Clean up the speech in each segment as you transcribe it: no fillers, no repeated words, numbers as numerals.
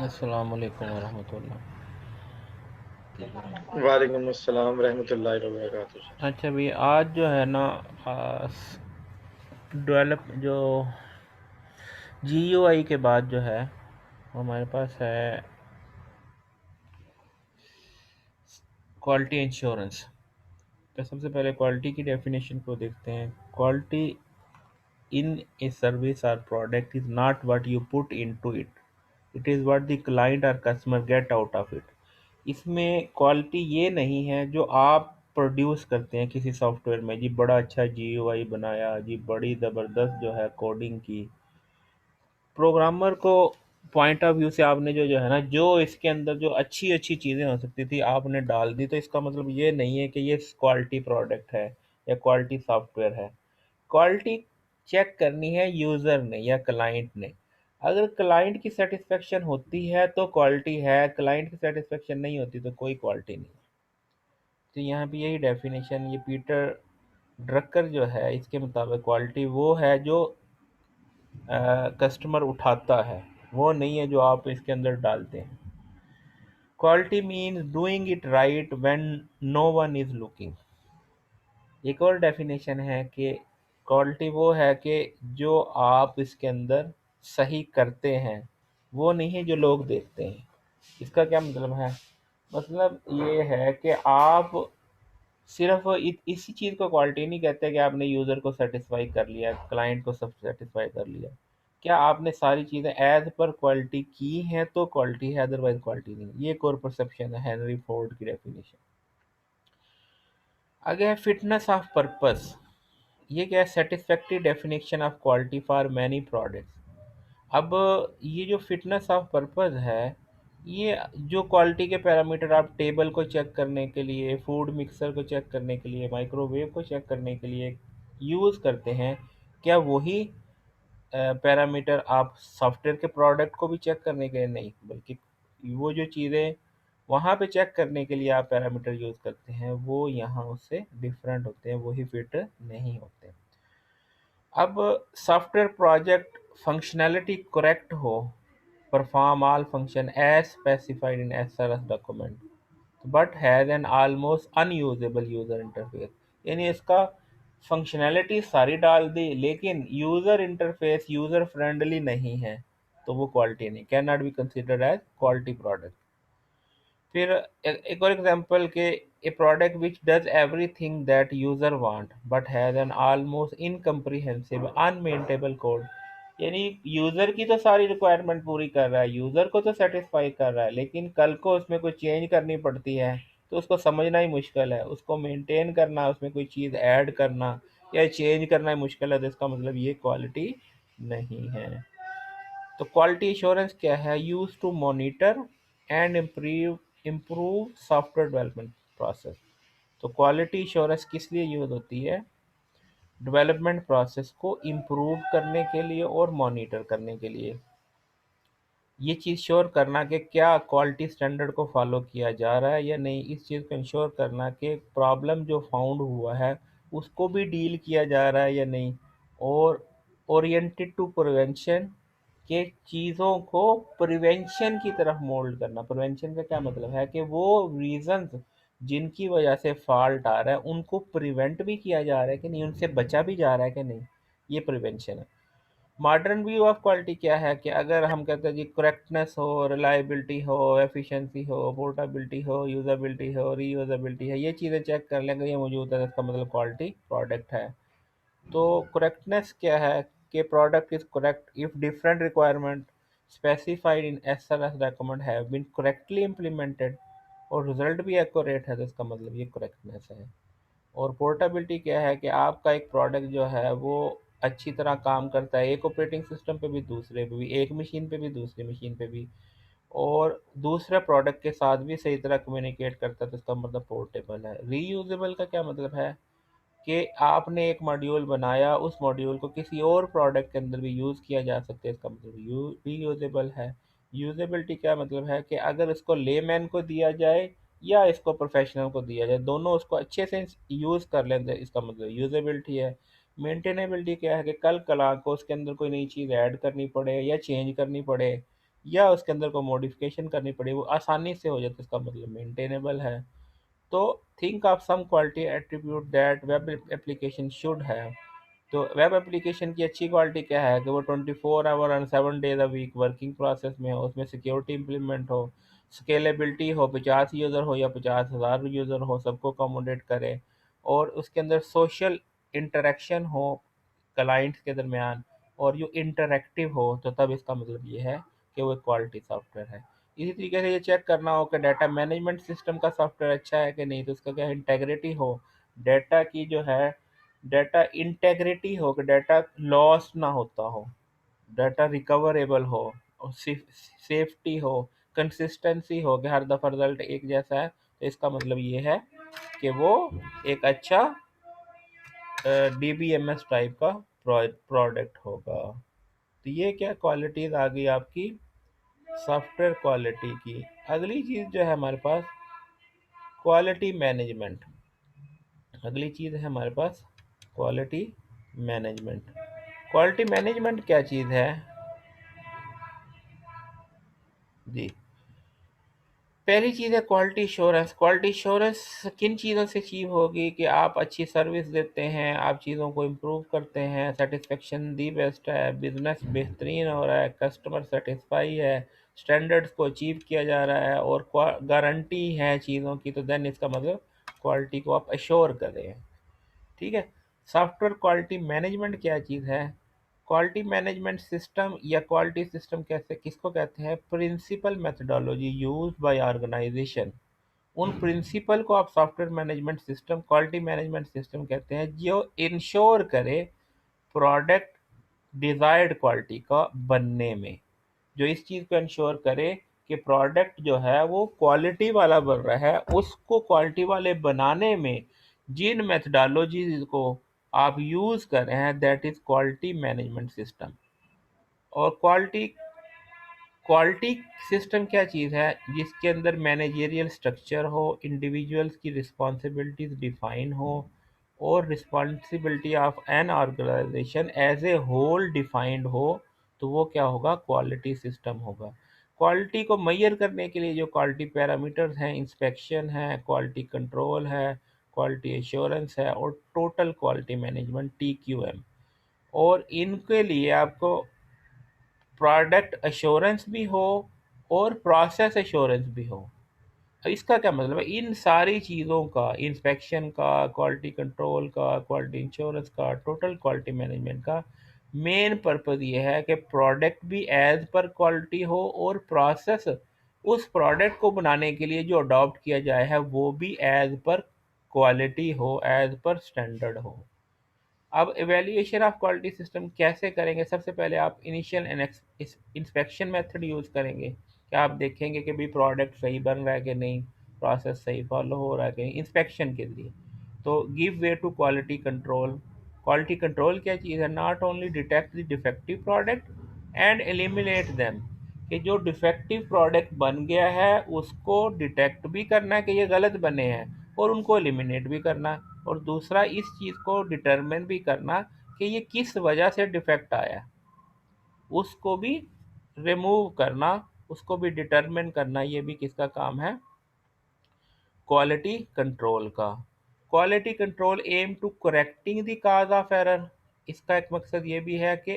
अस्सलाम वालेकुम वरहमतुल्लाह। वालेकुम अस्सलाम रहमतुल्लाहि व बरकातुहू। अच्छा भाई, आज जो है ना डेवलप जो GUI के बाद जो है हमारे पास है क्वालिटी इंश्योरेंस। तो सबसे पहले क्वालिटी की डेफिनेशन को देखते हैं। Quality in a service or product is not what you put into it, it is what the client or customer get out of it. इसमें क्वालिटी ये नहीं है जो आप प्रोड्यूस करते हैं किसी सॉफ्टवेयर में, जी बड़ा अच्छा GUI बनाया, जी बड़ी ज़बरदस्त जो है कोडिंग की। प्रोग्रामर को पॉइंट ऑफ व्यू से आपने जो जो है ना, जो इसके अंदर जो अच्छी अच्छी चीज़ें हो सकती थी आपने डाल दी, तो इसका मतलब ये नहीं है कि ये क्वालिटी प्रोडक्ट है या क्वालिटी सॉफ्टवेयर है। क्वालिटी चेक करनी है यूज़र ने या क्लाइंट ने। अगर क्लाइंट की सेटिस्फेक्शन होती है तो क्वालिटी है, क्लाइंट की सेटिस्फेक्शन नहीं होती तो कोई क्वालिटी नहीं। तो यहाँ पे यही डेफिनेशन, ये पीटर ड्रकर जो है इसके मुताबिक क्वालिटी वो है जो कस्टमर उठाता है, वो नहीं है जो आप इसके अंदर डालते हैं। Quality means doing it right when no one is looking. एक और डेफिनेशन है कि क्वालिटी वो है कि जो आप इसके अंदर सही करते हैं, वो नहीं है जो लोग देखते हैं। इसका क्या मतलब है? मतलब ये है कि आप सिर्फ इसी चीज़ को क्वालिटी नहीं कहते कि आपने यूज़र को सेटिस्फाई कर लिया, क्लाइंट को सब सेटिस्फाई कर लिया। क्या आपने सारी चीज़ें एज पर क्वालिटी की हैं तो क्वालिटी है, अदरवाइज क्वालिटी नहीं। ये एक और परसेप्शन है हेनरी फोर्ड की डेफिनेशन। आगे है फिटनेस ऑफ पर्पस। ये क्या है? Satisfactory definition of quality for many products. अब ये जो फिटनेस ऑफ पर्पस है, ये जो क्वालिटी के पैरामीटर आप टेबल को चेक करने के लिए, फूड मिक्सर को चेक करने के लिए, माइक्रोवेव को चेक करने के लिए यूज़ करते हैं, क्या वही पैरामीटर आप सॉफ्टवेयर के प्रोडक्ट को भी चेक करने के लिए नहीं, बल्कि वो जो चीज़ें वहाँ पे चेक करने के लिए आप पैरामीटर यूज़ करते हैं वो यहाँ उससे डिफरेंट होते हैं, वही फिट नहीं होते। अब सॉफ्टवेयर प्रोजेक्ट फंक्शनैलिटी करेक्ट हो, perform all function as specified in SRS document, but has an almost unusable user interface. यानी इसका फंक्शनैलिटी सारी डाल दी लेकिन यूज़र इंटरफेस यूज़र फ्रेंडली नहीं है, तो वो क्वालिटी नहीं, can not be considered as quality product. फिर एक और एग्जांपल के, a product which does everything that user want but has an almost incomprehensive unmaintainable code. यानी यूजर की तो सारी रिक्वायरमेंट पूरी कर रहा है, यूजर को तो सेटिस्फाई कर रहा है, लेकिन कल को उसमें कोई चेंज करनी पड़ती है तो उसको समझना ही मुश्किल है, उसको मेंटेन करना, उसमें कोई चीज़ ऐड करना या चेंज करना ही मुश्किल है। तो इसका मतलब ये क्वालिटी नहीं है। तो क्वालिटी एश्योरेंस क्या है? Use to monitor and improve software development process. तो क्वालिटी एश्योरेंस किस लिए यूज होती है? डेवलपमेंट प्रोसेस को इम्प्रूव करने के लिए और मॉनिटर करने के लिए। ये चीज़ श्योर करना कि क्या क्वालिटी स्टैंडर्ड को फॉलो किया जा रहा है या नहीं, इस चीज़ को इंश्योर करना कि प्रॉब्लम जो फाउंड हुआ है उसको भी डील किया जा रहा है या नहीं, और ओरिएंटेड टू प्रिवेंशन, के चीज़ों को प्रिवेंशन की तरफ मोल्ड करना। प्रिवेंशन का क्या मतलब है कि वो रीजंस जिनकी वजह से फॉल्ट आ रहा है उनको प्रिवेंट भी किया जा रहा है कि नहीं, उनसे बचा भी जा रहा है कि नहीं, ये प्रिवेंशन है। मॉडर्न व्यू ऑफ क्वालिटी क्या है कि अगर हम कहते हैं जी करेक्टनेस हो, रिलायबिलिटी हो, एफिशिएंसी हो, पोर्टेबिलिटी हो, यूज़ेबिलिटी हो, रीयूजेबिलिटी है, ये चीज़ें चेक कर लेंगे, ये मौजूद है, तो इसका मतलब क्वालिटी प्रोडक्ट है। तो करेक्टनेस क्या है कि product is correct if different requirement specified in SRS document have been correctly implemented और रिजल्ट भी एक्यूरेट है, तो इसका मतलब ये करेक्टनेस है। और पोर्टेबिलिटी क्या है कि आपका एक प्रोडक्ट जो है वो अच्छी तरह काम करता है एक ऑपरेटिंग सिस्टम पे भी, दूसरे पे भी, एक मशीन पे भी, दूसरी मशीन पे भी, और दूसरे प्रोडक्ट के साथ भी सही तरह कम्युनिकेट करता है, तो इसका मतलब पोर्टेबल है। रीयूजेबल का क्या मतलब है कि आपने एक मॉड्यूल बनाया, उस मॉड्यूल को किसी और प्रोडक्ट के अंदर भी यूज़ किया जा सकता है, इसका मतलब रीयूजेबल है। यूजेबिलिटी क्या मतलब है कि अगर इसको लेमैन को दिया जाए या इसको प्रोफेशनल को दिया जाए, दोनों उसको अच्छे से यूज़ कर लें, तो इसका मतलब यूजेबिलिटी है। मेंटेनेबिलिटी क्या है कि कल कला को उसके अंदर कोई नई चीज़ ऐड करनी पड़े या चेंज करनी पड़े, या उसके अंदर कोई मॉडिफिकेशन करनी पड़े, वो आसानी से हो जाए, तो इसका मतलब मेंटेनेबल है। तो think of some quality attribute that web application should have. तो वेब एप्लीकेशन की अच्छी क्वालिटी क्या है कि वो 24 आवर और 7 days a week working process में हो, उसमें सिक्योरिटी इम्प्लीमेंट हो, स्केलेबिलिटी हो, 50 यूज़र हो या 50,000 यूज़र हो, सबको अकोमोडेट करे, और उसके अंदर सोशल इंटरेक्शन हो क्लाइंट्स के दरमियान, और जो इंटरैक्टिव हो, तो तब इसका मतलब ये है कि वो क्वालिटी सॉफ्टवेयर है। इसी तरीके से ये चेक करना हो कि डाटा मैनेजमेंट सिस्टम का सॉफ्टवेयर अच्छा है कि नहीं, तो उसका क्या इंटेग्रिटी हो, डाटा की जो है डाटा इंटेग्रिटी हो कि डाटा लॉस ना होता हो, डाटा रिकवरेबल हो, और सेफ्टी हो, कंसिस्टेंसी हो कि हर दफ़ा रिजल्ट एक जैसा है, तो इसका मतलब ये है कि वो एक अच्छा डीबीएमएस टाइप का प्रोडक्ट होगा। तो ये क्या क्वालिटीज़ आ गई आपकी सॉफ्टवेयर क्वालिटी की। अगली चीज़ जो है हमारे पास क्वालिटी मैनेजमेंट। अगली चीज़ है हमारे पास क्वालिटी मैनेजमेंट। क्वालिटी मैनेजमेंट क्या चीज़ है जी? पहली चीज़ है क्वालिटी इश्योरेंस। क्वालिटी इश्योरेंस किन चीज़ों से अचीव होगी कि आप अच्छी सर्विस देते हैं, आप चीज़ों को इम्प्रूव करते हैं, सेटिस्फेक्शन दी बेस्ट है, बिजनेस बेहतरीन हो रहा है, कस्टमर सेटिस्फाई है, स्टैंडर्ड्स को अचीव किया जा रहा है, और गारंटी है चीज़ों की, तो देन इसका मतलब क्वालिटी को आप अश्योर कर रहे हैं। ठीक है। सॉफ्टवेयर क्वालिटी मैनेजमेंट क्या चीज़ है? क्वालिटी मैनेजमेंट सिस्टम या क्वालिटी सिस्टम कैसे किसको कहते हैं? Principle methodology use by organisation. उन प्रिंसिपल को आप software management system, quality management system कहते हैं, जो इंश्योर करे प्रोडक्ट डिजायर्ड क्वालिटी का बनने में, जो इस चीज़ को इंश्योर करे कि प्रोडक्ट जो है वो क्वालिटी वाला बन रहा है, उसको क्वालिटी वाले बनाने में जिन मेथडोलॉजीज को आप यूज़ कर रहे हैं, that is quality management system. और क्वालिटी क्वालिटी सिस्टम क्या चीज़ है? जिसके अंदर मैनेजेरियल स्ट्रक्चर हो, इंडिविजुअल्स की रिस्पॉन्सिबिलिटीज डिफाइन हो, और responsibility of an organisation as a whole defined हो, तो वो क्या होगा? क्वालिटी सिस्टम होगा। क्वालिटी को मैयर करने के लिए जो क्वालिटी पैरामीटर्स हैं, इंस्पेक्शन है, क्वालिटी कंट्रोल है, क्वालिटी एश्योरेंस है, और टोटल क्वालिटी मैनेजमेंट TQM। और इनके लिए आपको प्रोडक्ट एश्योरेंस भी हो और प्रोसेस एश्योरेंस भी हो। अब इसका क्या मतलब है? इन सारी चीज़ों का, इंस्पेक्शन का, क्वालिटी कंट्रोल का, क्वालिटी इंश्योरेंस का, टोटल क्वालिटी मैनेजमेंट का मेन पर्पज़ ये है कि प्रोडक्ट भी एज पर क्वालिटी हो, और प्रोसेस उस प्रोडक्ट को बनाने के लिए जो अडॉप्ट किया जाए है वो भी एज पर क्वालिटी हो, एज पर स्टैंडर्ड हो। अब एवेल्यूएशन ऑफ क्वालिटी सिस्टम कैसे करेंगे? सबसे पहले आप इनिशियल इंस्पेक्शन मेथड यूज़ करेंगे कि आप देखेंगे कि भाई प्रोडक्ट सही बन रहा है कि नहीं, प्रोसेस सही फॉलो हो रहा है कि नहीं, इंस्पेक्शन के लिए। तो give way to quality control. Quality control क्या चीज़ है? Not only detect the defective product and eliminate them, कि जो डिफेक्टिव प्रोडक्ट बन गया है उसको डिटेक्ट भी करना है कि ये गलत बने हैं, और उनको एलिमिनेट भी करना, और दूसरा इस चीज़ को डिटरमिन भी करना कि ये किस वजह से डिफेक्ट आया, उसको भी रिमूव करना, उसको भी डिटरमिन करना, ये भी किसका काम है? क्वालिटी कंट्रोल का। Quality control aim to correcting the cause of error. इसका एक मकसद ये भी है कि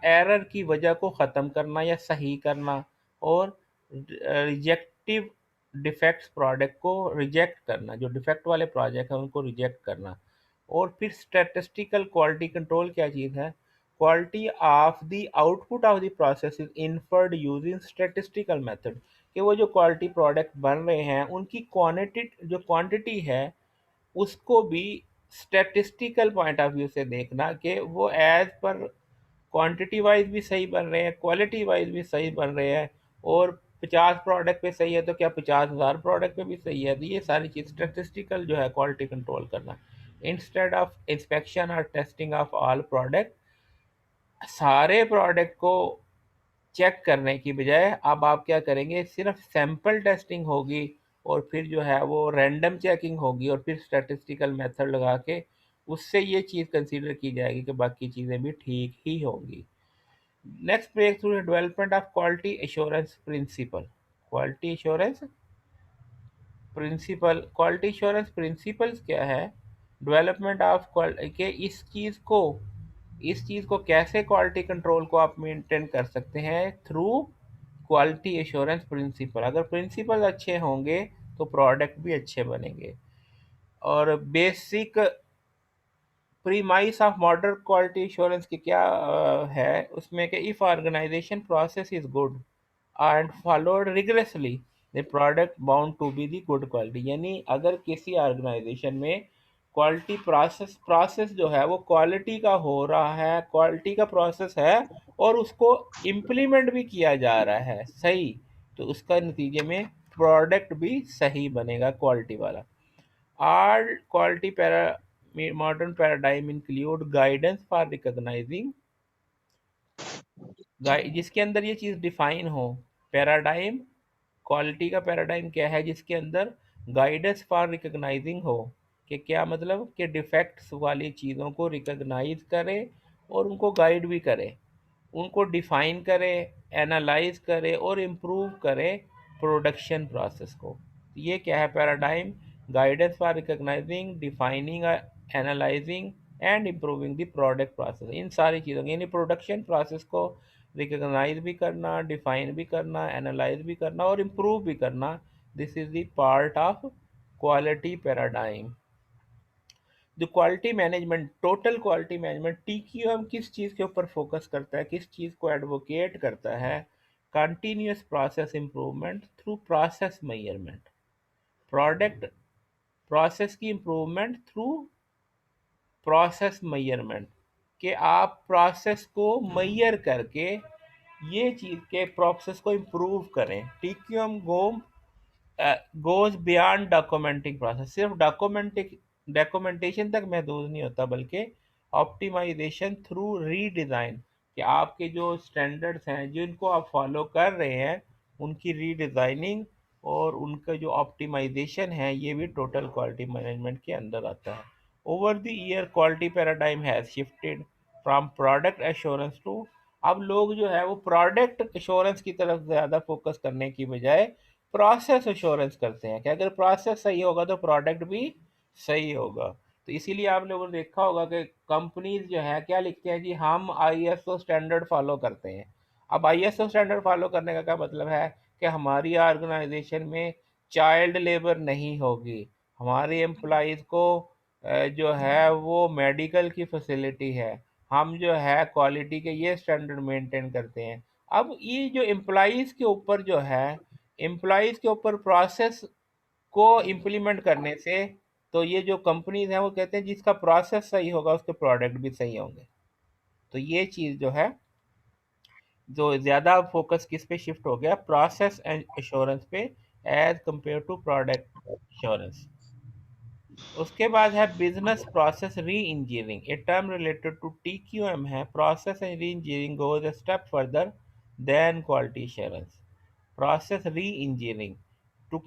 एरर की वजह को ख़त्म करना या सही करना, और रिजेक्टिव डिफेक्ट्स प्रोडक्ट को रिजेक्ट करना, जो डिफेक्ट वाले प्रोजेक्ट हैं उनको रिजेक्ट करना। और फिर स्टैटिस्टिकल क्वालिटी कंट्रोल क्या चीज़ है? Quality of the output of the process is inferred using statistical method, कि वो जो क्वालिटी प्रोडक्ट बन रहे हैं उनकी क्वांटिटी, जो क्वांटिटी है, उसको भी स्टैटिस्टिकल पॉइंट ऑफ व्यू से देखना कि वो एज पर क्वांटिटी वाइज भी सही बन रहे हैं, क्वालिटी वाइज भी सही बन रहे हैं, और 50 प्रोडक्ट पे सही है तो क्या 50,000 प्रोडक्ट पे भी सही है? तो ये सारी चीज़ स्टैटिस्टिकल जो है क्वालिटी कंट्रोल करना, इंस्टेड ऑफ इंस्पेक्शन और टेस्टिंग ऑफ ऑल प्रोडक्ट। सारे प्रोडक्ट को चेक करने की बजाय अब आप क्या करेंगे? सिर्फ सैंपल टेस्टिंग होगी, और फिर जो है वो रैंडम चेकिंग होगी, और फिर स्टैटिस्टिकल मेथड लगा के उससे ये चीज़ कंसीडर की जाएगी कि बाकी चीज़ें भी ठीक ही होंगी। Next breakthrough development of quality assurance principle. Quality assurance principle, quality assurance principles क्या है? डेवलपमेंट ऑफ के इस चीज़ को कैसे क्वालिटी कंट्रोल को आप मेंटेन कर सकते हैं थ्रू क्वालिटी एश्योरेंस प्रिंसिपल। अगर प्रिंसिपल अच्छे होंगे तो प्रोडक्ट भी अच्छे बनेंगे। और basic premise of modern quality assurance की क्या है उसमें कि if organisation process is good and followed rigorously the product bound to be the good quality. यानी अगर किसी ऑर्गेनाइजेशन में क्वालिटी प्रोसेस जो है वो क्वालिटी का हो रहा है, क्वालिटी का प्रोसेस है, और उसको इम्प्लीमेंट भी किया जा रहा है सही, तो उसका नतीजे में प्रोडक्ट भी सही बनेगा क्वालिटी वाला। Our quality modern paradigm include guidance for recognizing, जिसके अंदर ये चीज़ डिफाइन हो। पैराडाइम, क्वालिटी का पैराडाइम क्या है? जिसके अंदर गाइडेंस फॉर रिकग्नाइजिंग हो, कि क्या मतलब कि डिफेक्ट्स वाली चीज़ों को रिकग्नाइज करे और उनको गाइड भी करे, उनको डिफाइन करे, एनालाइज करे और इम्प्रूव करे प्रोडक्शन प्रोसेस को। तो ये क्या है? Paradigm, guidance for recognising, defining, analysing and improving the product process. इन सारी चीज़ों यानी प्रोडक्शन प्रोसेस को रिकग्नाइज भी करना, डिफाइन भी करना, एनालाइज भी करना और इम्प्रूव भी करना, this is the part of quality paradigm. जो quality management, total quality management, TQM किस चीज़ के ऊपर फोकस करता है, किस चीज़ को एडवोकेट करता है? Continuous process improvement through process measurement. Product process की इंप्रूवमेंट थ्रू प्रोसेस मेजरमेंट, कि आप प्रोसेस को मैयर करके ये चीज़ के प्रोसेस को इम्प्रूव करें। TQM goes beyond documenting process. सिर्फ डॉक्यूमेंटेशन तक महदूद नहीं होता, बल्कि ऑप्टिमाइजेशन थ्रू रीडिज़ाइन, कि आपके जो स्टैंडर्ड्स हैं जिनको आप फॉलो कर रहे हैं उनकी रीडिज़ाइनिंग और उनका जो ऑप्टिमाइजेशन है, ये भी टोटल क्वालिटी मैनेजमेंट के अंदर आता है। Over the year quality paradigm has shifted from product assurance to, अब लोग जो है वो प्रोडक्ट एश्योरेंस की तरफ ज़्यादा फोकस करने की बजाय प्रोसेस एश्योरेंस करते हैं, कि अगर प्रोसेस सही होगा तो प्रोडक्ट भी सही होगा। तो इसीलिए आप लोगों ने देखा होगा कि कंपनीज जो है क्या लिखते हैं, जी हम आईएसओ स्टैंडर्ड फॉलो करते हैं। अब आईएसओ स्टैंडर्ड फॉलो करने का क्या मतलब है? कि हमारी ऑर्गेनाइजेशन में चाइल्ड लेबर नहीं होगी, हमारे एम्प्लॉयज़ को जो है वो मेडिकल की फैसिलिटी है, हम जो है क्वालिटी के ये स्टैंडर्ड मेंटेन करते हैं। अब ये जो एम्प्लॉयज़ के ऊपर जो है, एम्प्लॉयज़ के ऊपर प्रोसेस को इम्प्लीमेंट करने से, तो ये जो कंपनीज हैं वो कहते हैं जिसका प्रोसेस सही होगा उसके प्रोडक्ट भी सही होंगे। तो ये चीज़ जो है, जो ज़्यादा फोकस किस पे शिफ्ट हो गया, प्रोसेस एंड एश्योरेंस पे as compare to product assurance. उसके बाद है business process reengineering, a term related to TQM है। Process and reengineering goes a step further than quality assurance. Process reengineering to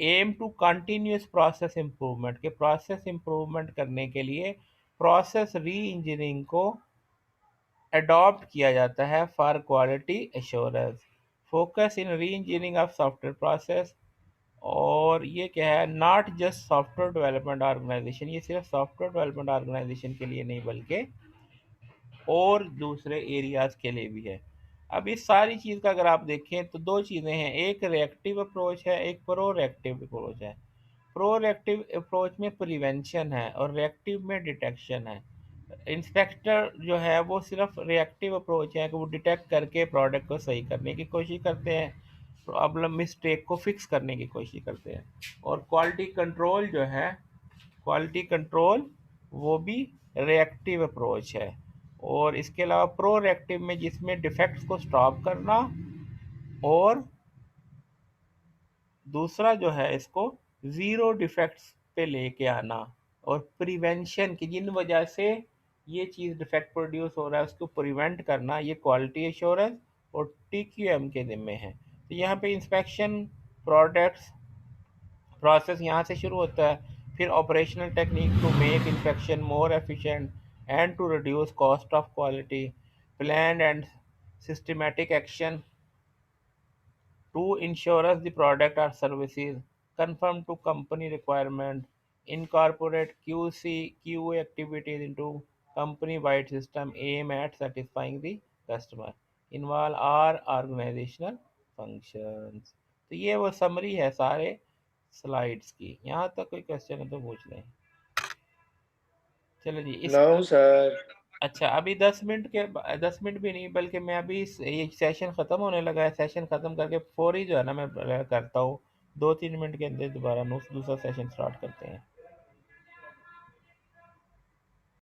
aim to continuous process improvement, के process improvement करने के लिए process री engineering को adopt किया जाता है for quality assurance. Focus in reengineering of software process, और ये क्या है, not just software development organisation, ये सिर्फ सॉफ्टवेयर डेवलपमेंट ऑर्गेनाइजेशन के लिए नहीं बल्कि और दूसरे एरियाज के लिए भी है। अब इस सारी चीज़ का अगर आप देखें तो दो चीज़ें हैं, एक रिएक्टिव अप्रोच है, एक प्रोएक्टिव अप्रोच है। प्रोएक्टिव अप्रोच में प्रिवेंशन है और रिएक्टिव में डिटेक्शन है। इंस्पेक्टर जो है वो सिर्फ रिएक्टिव अप्रोच है कि वो डिटेक्ट करके प्रोडक्ट को सही करने की कोशिश करते हैं, प्रॉब्लम मिस्टेक को फिक्स करने की कोशिश करते हैं। और क्वालिटी कंट्रोल जो है, क्वालिटी कंट्रोल वो भी रिएक्टिव अप्रोच है। और इसके अलावा प्रोएक्टिव में जिसमें डिफेक्ट्स को स्टॉप करना, और दूसरा जो है इसको ज़ीरो डिफेक्ट्स पे लेके आना, और प्रिवेंशन की जिन वजह से ये चीज़ डिफेक्ट प्रोड्यूस हो रहा है उसको प्रिवेंट करना, ये क्वालिटी एश्योरेंस और टीक्यूएम के ज़िम्मे है। तो यहाँ पे इंस्पेक्शन, प्रोडक्ट्स प्रोसेस यहाँ से शुरू होता है, फिर operational technique to make inspection more efficient and to reduce cost of quality, plan and systematic action to ensure the product or services conform to company requirement, incorporate QC QA activities into company-wide system aim at satisfying the customer, involve our organizational functions। तो ये वो summary है सारे slides की। यहाँ तक कोई question है तो पूछ लें। चलो जी इस नो सर। अच्छा अभी 10 मिनट भी नहीं, बल्कि मैं अभी ये सेशन ख़त्म होने लगा है, सेशन ख़त्म करके फौरी जो है ना मैं करता हूँ, 2-3 मिनट के अंदर दोबारा दूसरा सेशन स्टार्ट करते हैं।